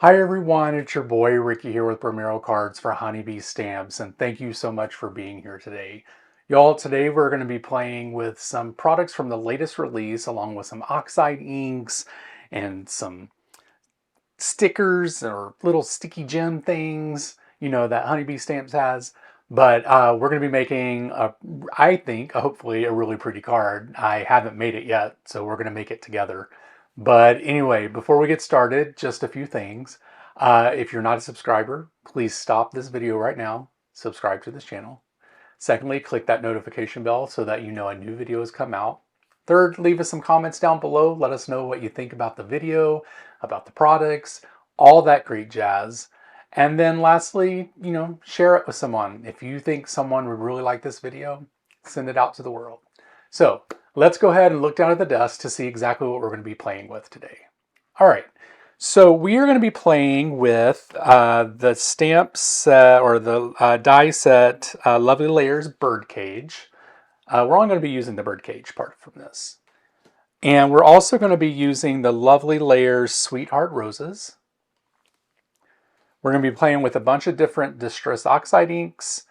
Hi everyone, it's your boy Ricky here with Romero Cards for Honeybee Stamps, and thank you so much for being here today. Y'all, today we're going to be playing with some products from the latest release along with some Oxide inks and some stickers or little sticky gem things, that Honeybee Stamps has. But we're going to be making, I think, hopefully a really pretty card. I haven't made it yet, so we're going to make it together. But anyway, before we get started, just a few things. If you're not a subscriber, please stop this video right now, subscribe to this channel. Secondly, click that notification bell so that you know a new video has come out. Third, leave us some comments down below. Let us know what you think about the video, about the products, all that great jazz. And then lastly, share it with someone. If you think someone would really like this video, send it out to the world. So let's go ahead and look down at the desk to see exactly what we're going to be playing with today. All right. So we are going to be playing with the stamp set or the die set Lovely Layers Birdcage. We're only going to be using the birdcage part from this. And we're also going to be using the Lovely Layers Sweetheart Roses. We're going to be playing with a bunch of different Distress Oxide inks,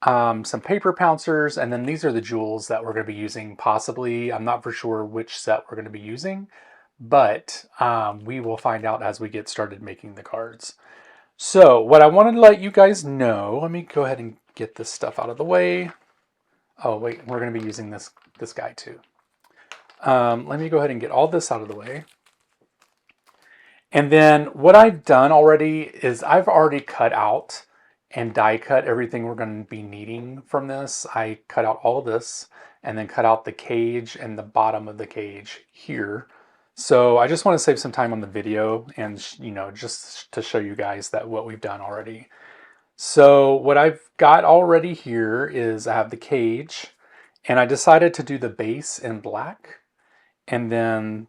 some paper pouncers, and then these are the jewels that we're going to be using possibly. I'm not for sure which set we're going to be using, but we will find out as we get started making the cards. So what I wanted to let you guys know, let me go ahead and get this stuff out of the way. Oh wait, we're going to be using this guy too. Let me go ahead and get all this out of the way. And then what I've done already is I've already cut out and die cut everything we're going to be needing from this. I cut out all of this and then cut out the cage and the bottom of the cage here. So I just want to save some time on the video and, just to show you guys that what we've done already. So what I've got already here is I have the cage, and I decided to do the base in black and then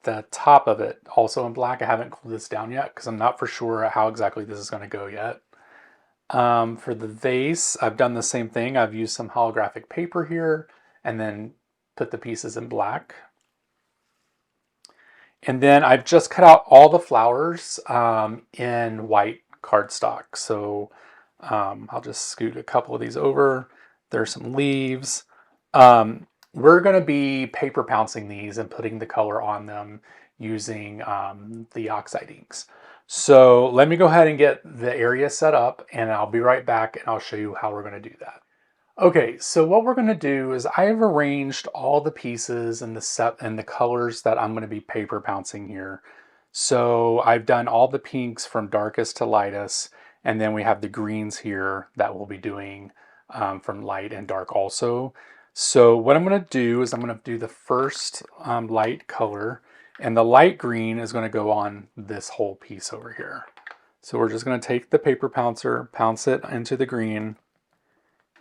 the top of it also in black. I haven't cooled this down yet because I'm not for sure how exactly this is going to go yet. For the vase, I've done the same thing. I've used some holographic paper here and then put the pieces in black. And then I've just cut out all the flowers in white cardstock. So I'll just scoot a couple of these over. There's some leaves. We're going to be paper pouncing these and putting the color on them using the Oxide inks. So let me go ahead and get the area set up, and I'll be right back and I'll show you how we're going to do that. Okay, so what we're going to do is I've arranged all the pieces and the set and the colors that I'm going to be paper pouncing here. So I've done all the pinks from darkest to lightest, and then we have the greens here that we'll be doing from light and dark also. So what I'm going to do is I'm going to do the first light color, and the light green is going to go on this whole piece over here. So we're just going to take the paper pouncer, pounce it into the green,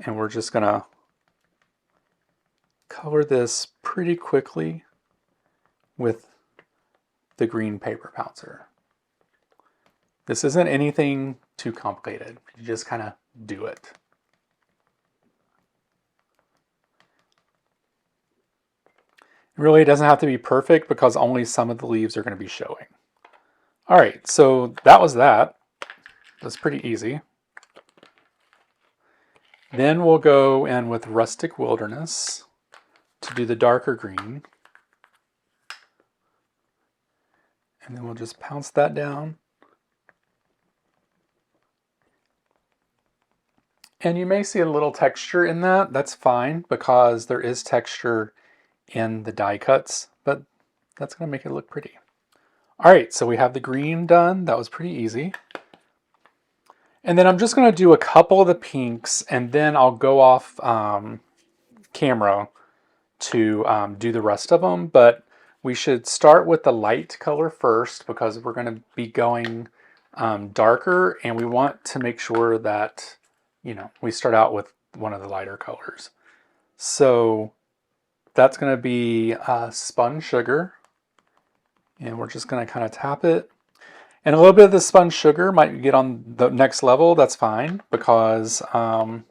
and we're just going to color this pretty quickly with the green paper pouncer. This isn't anything too complicated. You just kind of do it. Really, it doesn't have to be perfect because only some of the leaves are going to be showing. All right, so that was that. That's pretty easy. Then we'll go in with Rustic Wilderness to do the darker green. And then we'll just pounce that down. And you may see a little texture in that. That's fine because there is texture in the die cuts, but that's going to make it look pretty. All right, so we have the green done. That was pretty easy. And then I'm just going to do a couple of the pinks, and then I'll go off camera to do the rest of them. But we should start with the light color first because we're going to be going darker, and we want to make sure that, we start out with one of the lighter colors. So that's going to be spun sugar, and we're just going to kind of tap it. And a little bit of the spun sugar might get on the next level. That's fine because, it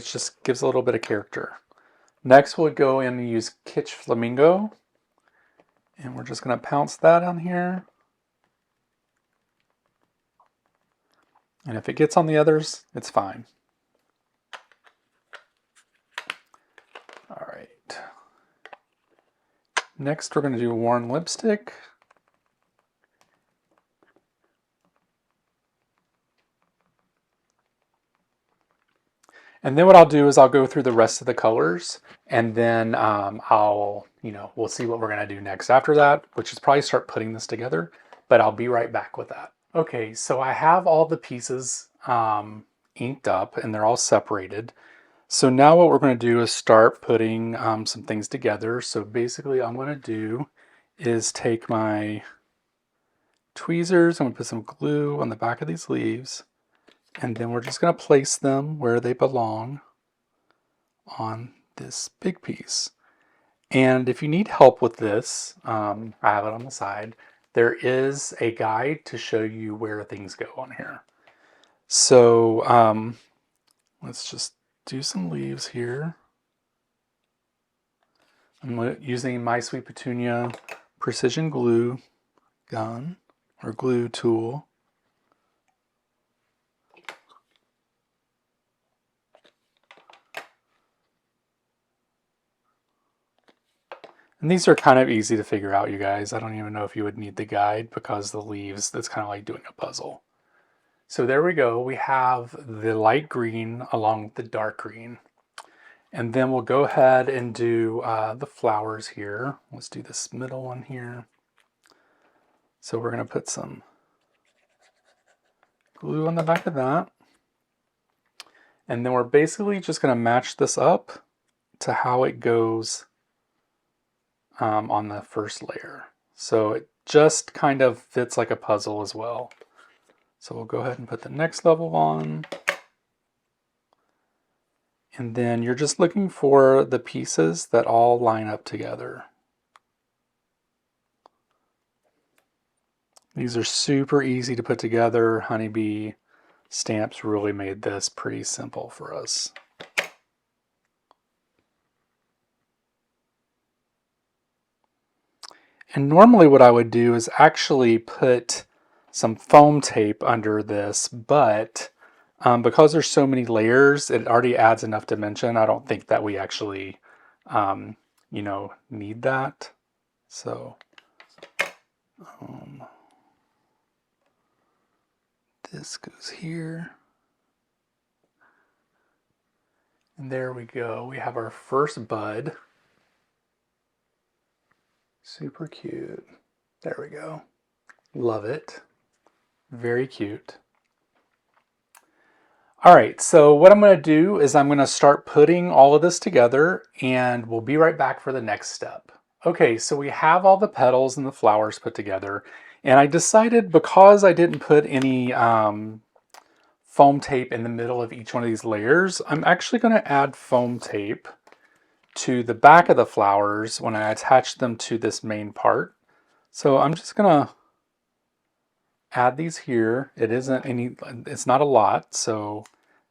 just gives a little bit of character. Next, we'll go in and use Kitsch Flamingo. And we're just going to pounce that on here. And if it gets on the others, it's fine. All right. Next, we're going to do worn lipstick. And then what I'll do is I'll go through the rest of the colors, and then we'll see what we're going to do next after that, which is probably start putting this together, but I'll be right back with that. Okay, so I have all the pieces inked up and they're all separated. So now what we're going to do is start putting some things together. So basically what I'm going to do is take my tweezers, I'm going to put some glue on the back of these leaves, and then we're just going to place them where they belong on this big piece. And if you need help with this, I have it on the side. There is a guide to show you where things go on here. So let's just do some leaves here. I'm using my Sweet Petunia precision glue gun or glue tool. And these are kind of easy to figure out, you guys. I don't even know if you would need the guide because the leaves, that's kind of like doing a puzzle. So there we go. We have the light green along with the dark green. And then we'll go ahead and do the flowers here. Let's do this middle one here. So we're going to put some glue on the back of that. And then we're basically just going to match this up to how it goes on the first layer. So it just kind of fits like a puzzle as well. So we'll go ahead and put the next level on. And then you're just looking for the pieces that all line up together. These are super easy to put together. Honeybee Stamps really made this pretty simple for us. And normally what I would do is actually put some foam tape under this, but because there's so many layers, it already adds enough dimension. I don't think that we actually, need that. So this goes here. And there we go. We have our first bud. Super cute. There we go. Love it. Very cute. All right, so what I'm going to do is I'm going to start putting all of this together, and we'll be right back for the next step. Okay, so we have all the petals and the flowers put together, and I decided because I didn't put any foam tape in the middle of each one of these layers, I'm actually going to add foam tape to the back of the flowers when I attach them to this main part. So I'm just going to add these here. It's not a lot, so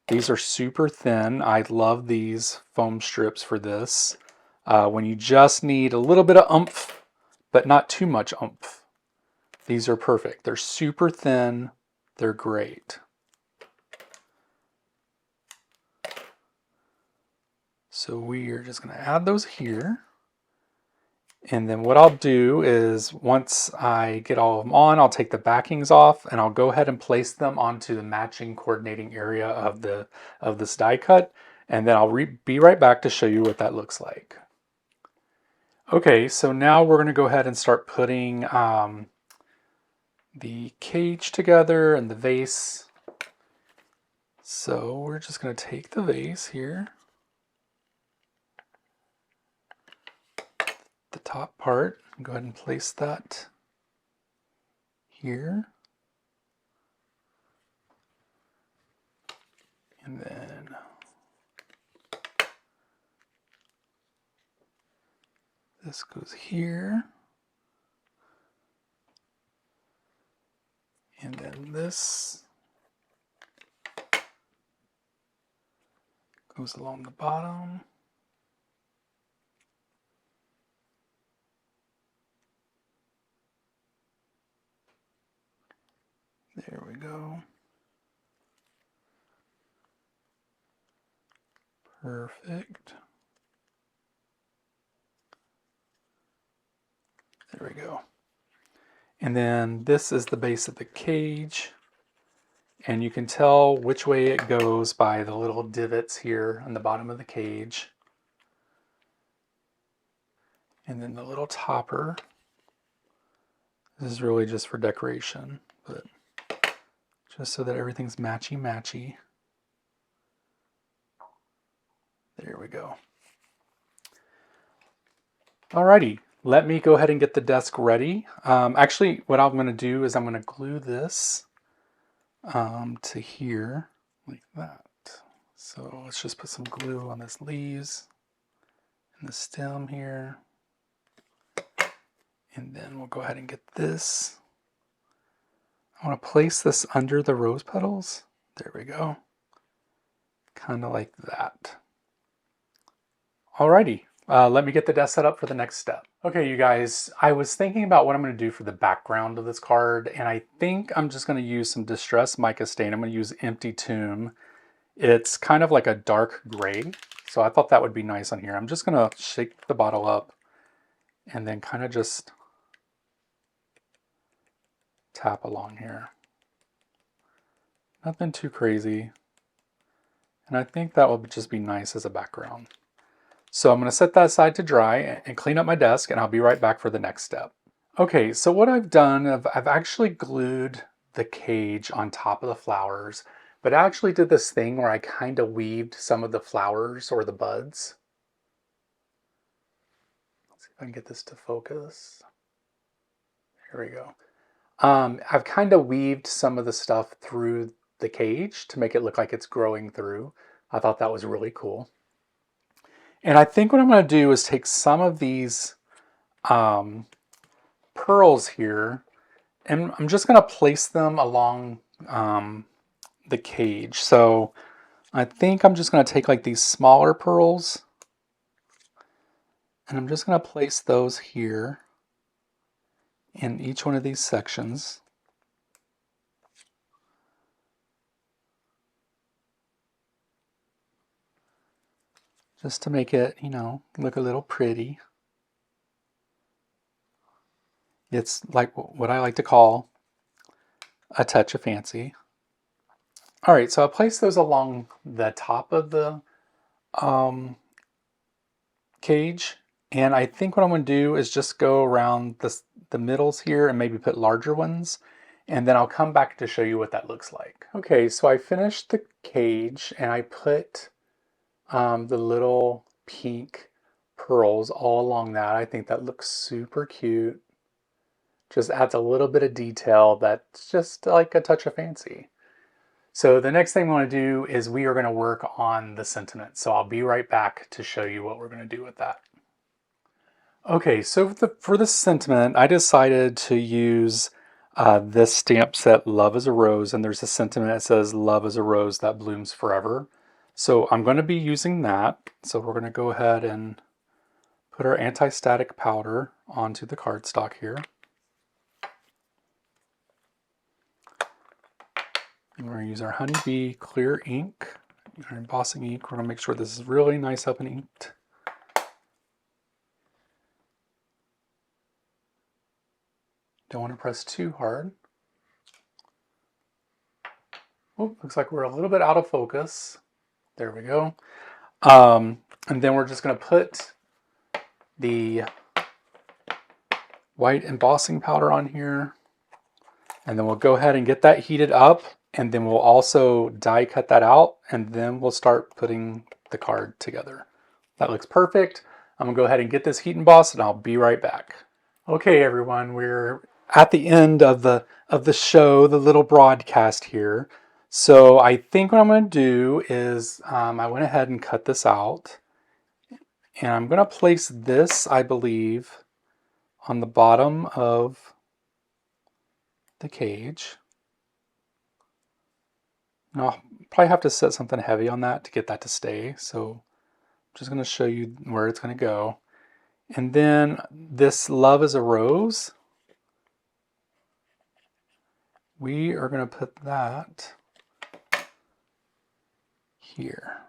these are super thin. I love these foam strips for this. When you just need a little bit of oomph, but not too much oomph. These are perfect. They're super thin. They're great. So we are just going to add those here. And then what I'll do is once I get all of them on, I'll take the backings off and I'll go ahead and place them onto the matching coordinating area of this die cut. And then I'll be right back to show you what that looks like. Okay, so now we're going to go ahead and start putting the cage together and the vase. So we're just going to take the vase here, the top part, and go ahead and place that here. And then this goes here. And then this goes along the bottom. There we go. Perfect. There we go. And then this is the base of the cage. And you can tell which way it goes by the little divots here on the bottom of the cage. And then the little topper. This is really just for decoration, but just so that everything's matchy-matchy. There we go. Alrighty, let me go ahead and get the desk ready. Actually, what I'm going to do is I'm going to glue this to here, like that. So let's just put some glue on this leaves and the stem here. And then we'll go ahead and get this. I want to place this under the rose petals. There we go. Kind of like that. Alrighty, let me get the desk set up for the next step. Okay, you guys, I was thinking about what I'm going to do for the background of this card, and I think I'm just going to use some distressed mica stain. I'm going to use Empty Tomb. It's kind of like a dark gray, so I thought that would be nice on here. I'm just going to shake the bottle up and then kind of just tap along here. Nothing too crazy. And I think that will just be nice as a background. So I'm going to set that aside to dry and clean up my desk, and I'll be right back for the next step. Okay, so what I've done, I've actually glued the cage on top of the flowers, but I actually did this thing where I kind of weaved some of the flowers or the buds. Let's see if I can get this to focus. Here we go. I've kind of weaved some of the stuff through the cage to make it look like it's growing through. I thought that was really cool. And I think what I'm going to do is take some of these pearls here, and I'm just going to place them along the cage. So I think I'm just going to take like these smaller pearls, and I'm just going to place those here in each one of these sections. Just to make it, you know, look a little pretty. It's like what I like to call a touch of fancy. All right, so I'll place those along the top of the cage. And I think what I'm going to do is just go around the middles here and maybe put larger ones. And then I'll come back to show you what that looks like. Okay, so I finished the cage and I put the little pink pearls all along that. I think that looks super cute. Just adds a little bit of detail that's just like a touch of fancy. So the next thing we want to do is we are going to work on the sentiment. So I'll be right back to show you what we're going to do with that. Okay, so for the sentiment, I decided to use this stamp set, Love is a Rose, and there's a sentiment that says, Love is a rose that blooms forever. So I'm going to be using that. So we're going to go ahead and put our anti-static powder onto the cardstock here. And we're going to use our Honeybee clear ink, our embossing ink. We're going to make sure this is really nice up and inked. Don't want to press too hard. Oh, looks like we're a little bit out of focus. There we go. And then we're just going to put the white embossing powder on here. And then we'll go ahead and get that heated up. And then we'll also die cut that out. And then we'll start putting the card together. That looks perfect. I'm going to go ahead and get this heat embossed, and I'll be right back. Okay, everyone, we're at the end of the show, the little broadcast here. So I think what I'm going to do is I went ahead and cut this out. And I'm going to place this, I believe, on the bottom of the cage. Now, I'll probably have to set something heavy on that to get that to stay. So I'm just going to show you where it's going to go. And then this Love is a Rose, we are going to put that here.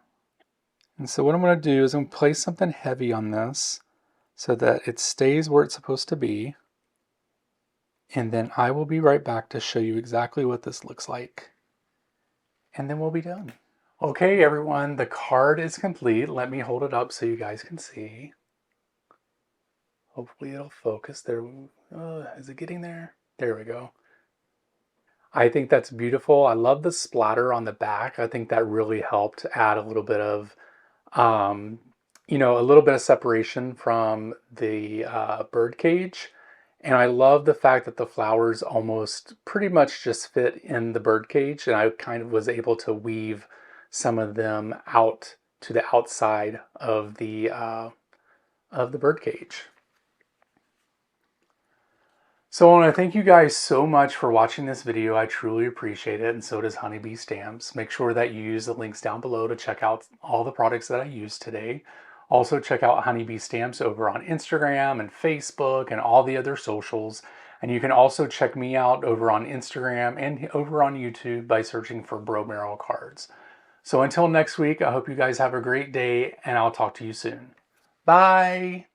And so what I'm going to do is I'm going to place something heavy on this so that it stays where it's supposed to be. And then I will be right back to show you exactly what this looks like. And then we'll be done. Okay, everyone, the card is complete. Let me hold it up so you guys can see. Hopefully it'll focus. There, is it getting there? There we go. I think that's beautiful. I love the splatter on the back. I think that really helped add a little bit of, a little bit of separation from the bird cage. And I love the fact that the flowers almost pretty much just fit in the bird cage. And I kind of was able to weave some of them out to the outside of the bird cage. So I want to thank you guys so much for watching this video. I truly appreciate it, and so does Honeybee Stamps. Make sure that you use the links down below to check out all the products that I used today. Also check out Honeybee Stamps over on Instagram and Facebook and all the other socials. And you can also check me out over on Instagram and over on YouTube by searching for Brutus Cards. So until next week, I hope you guys have a great day, and I'll talk to you soon. Bye!